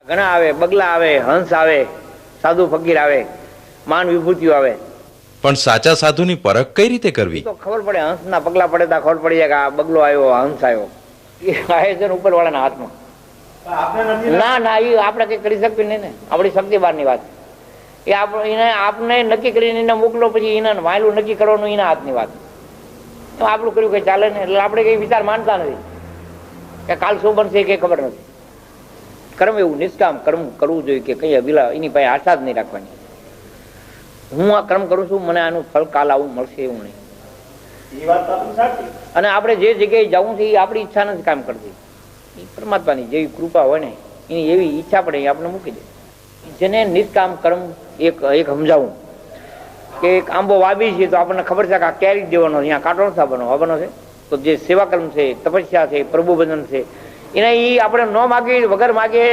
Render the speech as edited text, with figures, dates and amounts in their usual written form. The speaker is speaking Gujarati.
ઘણા આવે, બગલા આવે, હંસ આવે, સાધુ ફકીર આવે, માન વિભૂતિઓ આવે. પણ સાચા સાધુની પરખ કઈ રીતે કરવી? તો ખબર પડે, હંસના પગલા પડે તો ખબર પડી જાય કે આ બગલો આવ્યો, હંસ આવ્યો. એ આયોજન ઉપર વાળાના હાથમાં. ના ના, એ આપણે કઈ કરી શકીએ નહીં ને, આપણી શક્તિ બહારની વાત. એ એને આપણે નક્કી કરીને એને મોકલો, પછી એને વાયલું નક્કી કરવાનું એના હાથની વાત. આપણું કર્યું કઈ ચાલે ને, એટલે આપણે કઈ વિચાર માનતા નથી કે કાલ શું બનશે કઈ ખબર નથી. કર્મ એવું નિષ્કામ કર્મ કરવું જોઈએ કે કઈ અભિલા એની પાસે આશા જ નહીં રાખવાની. હું આ કર્મ કરું છું, મને આનું ફળ કાલ આવું મળશે એવું નહીં. અને આપણે જે જગ્યાએ જવું છે એ આપણી ઈચ્છા નથી કામ કરતી, એ પરમાત્માની જેવી કૃપા હોય ને એની એવી ઈચ્છા પડે એ આપણે મૂકી દે. જેને નિષ્કામ કર્મ એક સમજાવું કે એક આંબો વાવી છે તો આપણને ખબર છે કે આ કેરી દેવાનો, અહીંયા કાંટો નથી આવવાનો છે. તો જે સેવા કર્મ છે, તપસ્યા છે, પ્રભુ ભજન છે, એને એ આપણે ન માગીએ, વગર માગીએ